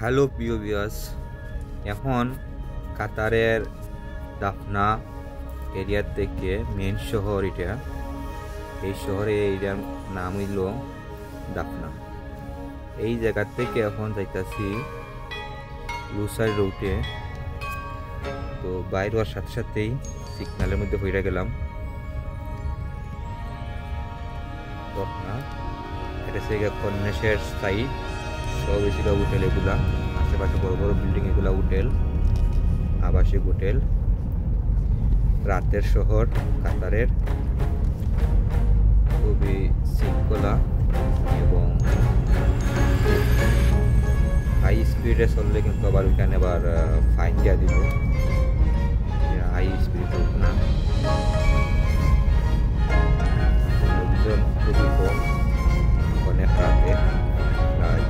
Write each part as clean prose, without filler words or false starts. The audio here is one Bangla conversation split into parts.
হ্যালো প্রিয় ভিউয়ার্স, এখন কাতারের দাফনা এরিয়া থেকে মেন শহর এটা। এই শহরে এরিয়ার নাম হইল দাফনা। এই জায়গা থেকে এখন যাইতাছি লুসাই রুটে। তো বাইর হওয়ার সাথে সাথেই সিগন্যালের মধ্যে পড়ে গেলাম। দাফনা এটা হচ্ছে কন্যাশের সাইড, সব বেশিরভাগ হোটেল এগুলা, আশেপাশে বড় বড় বিল্ডিং এগুলা হোটেল, আবাসিক হোটেল। রাতের শহর কাতারের, খুবই শৃঙ্খলা এবং হাই স্পিডে চললে কিন্তু আবার ওইখানে আবার ফাইন দিয়া দিব, হাই স্পিড হোক না। লোকজন খুবই কম, অনেক রাতে প্রায়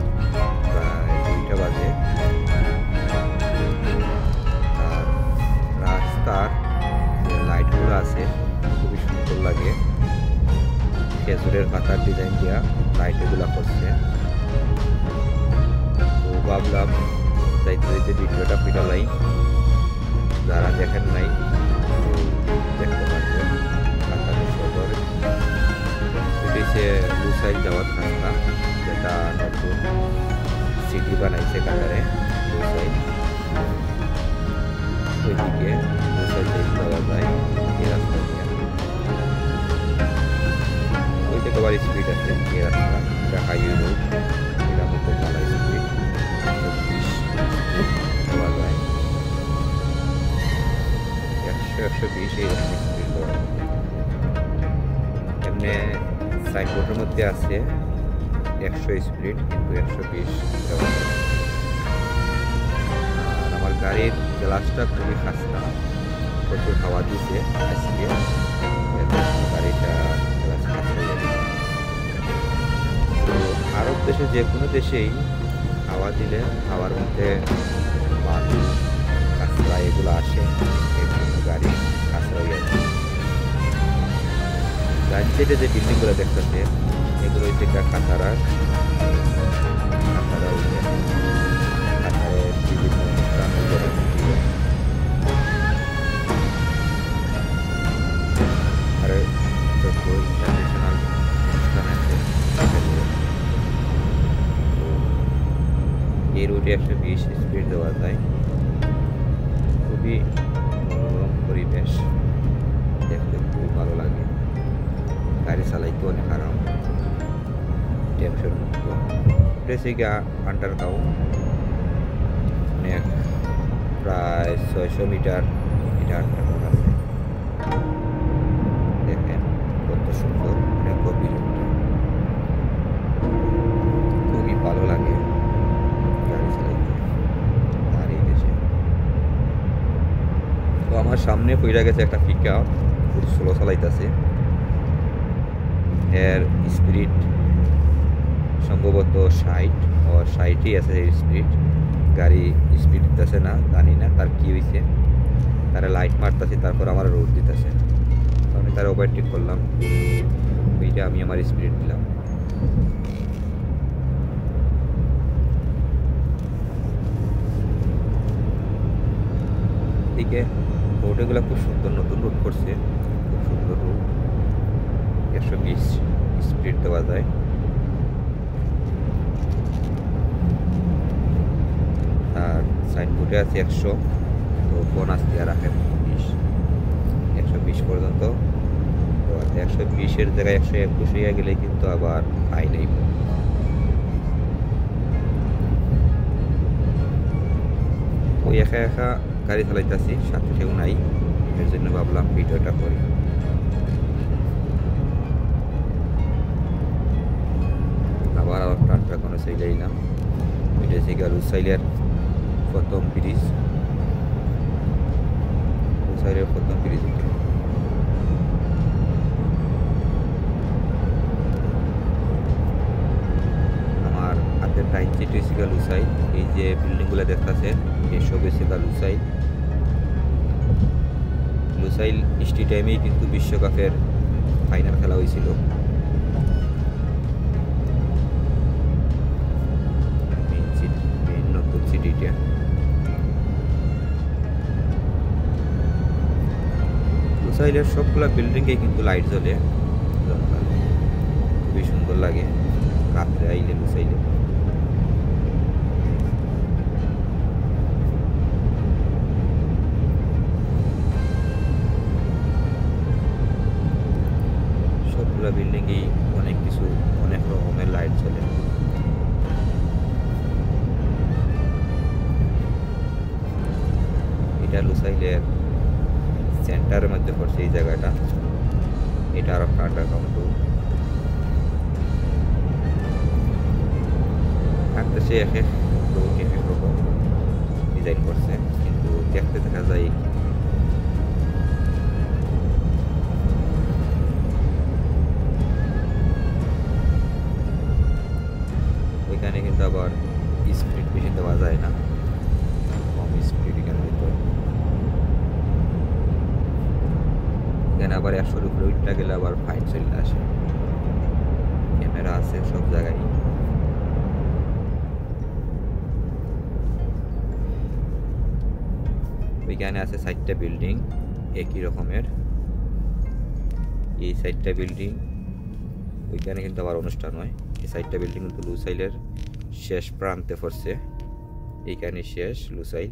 2টা বাজে। আর রাস্তার যে লাইটগুলো আছে খুবই সুন্দর লাগে, খেজুরের পাতার ডিজাইন দেওয়া লাইট এগুলো করছে। তো ভাবলাম যাইতে যাইতে ভিডিওটা পিটালাই, যারা দেখেন নাই দেখতে পারবেন। কাতারের শহর এটি হচ্ছে লুসাইল যাওয়ার রাস্তা, যেটা নতুন সিটি বানাইছে কাতারে লুসাইল। ওইদিকে লুসাইল যাওয়া যায় এই রাস্তা দিয়ে। ওই থেকে আবার স্পিড আছে এই রাস্তা, এটা হাইওয়ে রোড, এটা মতো ভালো স্পিড 120 দেওয়া যায়, 100-120 এইরকম স্পিড দেওয়া। এমনি সাইনবোর্ডের মধ্যে আছে 100 স্পিড, কিন্তু 120 দেওয়া যায়। আর আমার গাড়ির গ্লাসটা খুবই খাস্তা, প্রচুর হাওয়া দিছে আজকে, গাড়িটা গ্লাস খাস্তা হয়ে গেছে। তো আরব দেশে যে কোনো দেশেই হাওয়া দিলে হাওয়ার মধ্যে বালু কাঁচরা এগুলো আসে, এর জন্য গাড়ি কাঁচরা হয়ে যাচ্ছে। ডান সাইডে যে বিল্ডিংগুলো দেখতেছে এগুলো হচ্ছে কাতারের বিভিন্ন অনুষ্ঠান আর যত ইন্টারন্যাশনাল অনুষ্ঠান আছে। এই রুটে 120 স্পিড দেওয়া যায়। খুবই মনোরম পরিবেশ, দেখতে খুবই ভালো লাগে, গাড়ি চালাইতে অনেক আরাম, টেনশন মুক্ত। বেসিকা আন্ডার গ্রাউন্ড, অনেক প্রায় 600 মিটার এটা আন্ডারগ্রাউন্ড আছে। দেখেন কত সুন্দর, অনেক গভীর, খুবই ভালো লাগে গাড়ি চালাইতে আর এই দেশে। তো আমার সামনে পইরা গেছে একটা পিকআপ, খুব স্লো চালাইতেছে, এর স্পিড সম্ভবত 60 আছে এর স্পিড। গাড়ি স্পিড দিতেছে না, জানি না তার কি হয়েছে, তারা লাইট মারতেছে, তারপর আমার রোড দিতেছে, আমি তারা ওভারটেক করলাম, ওইটা আমি আমার স্পিড দিলাম। এদিকে রোডগুলো খুব সুন্দর, নতুন রোড করছে, খুব সুন্দর রোড, 120 স্পিড দেওয়া যায়। আর সাইনবোর্ডে আছে 100, তো বোনাস দিয়ে রাখেন 120 পর্যন্ত। তো 120-এর জায়গায় 121 হয়ে গেলে কিন্তু আবার ফাইন নেই। ওই একা একা গাড়ি চালাইতেছি, সাথে কেউ নাই, এর জন্য ভাবলাম ভিডিওটা করি। আবার ট্রাকটা চলে এলাম। এটা হচ্ছে লুসাইলের প্রথম ব্রিজ, লুসাইলের প্রথম ব্রিজ। আমার হাতের ডাইন সাইড হচ্ছে লুসাইল, এই যে বিল্ডিংগুলো দেখতেছে এসব হচ্ছে লুসাইল। লুসাইল স্টেডিয়ামেই কিন্তু বিশ্বকাপের ফাইনাল খেলা হয়েছিল। লুসাইলের সবগুলা বিল্ডিংয়ে কিন্তু লাইট জ্বলে, খুবই সুন্দর লাগে রাত্রে আইলে লুসাইলে। সবগুলা বিল্ডিংয়েই অনেক রকমের লাইট জ্বলে। এটা লুসাইলের সেন্টারের মধ্যে পড়ছে এই জায়গাটা। এটা আর একটা আন্ডারগ্রাউন্ড রোড। আকাশে এক এক রকম ডিজাইন করছে, কিন্তু দেখতে দেখা যায় ওইখানে কিন্তু আবার স্পিড বেশি দেওয়া যায় না, কম স্পিড এখানে হয়তো। এখানে আবার 100-এর উপরে উঠতে গেলে আবার ফাইন চলে আসে। ক্যামেরা আছে সব জায়গায়। ওইখানে আছে 4টা বিল্ডিং একই রকমের। এই 4টা বিল্ডিং, ওইখানে কিন্তু আবার অনুষ্ঠান হয়। এই 4টা বিল্ডিং কিন্তু লুসাইলের শেষ প্রান্তে পড়ছে, এইখানে শেষ লুসাইল।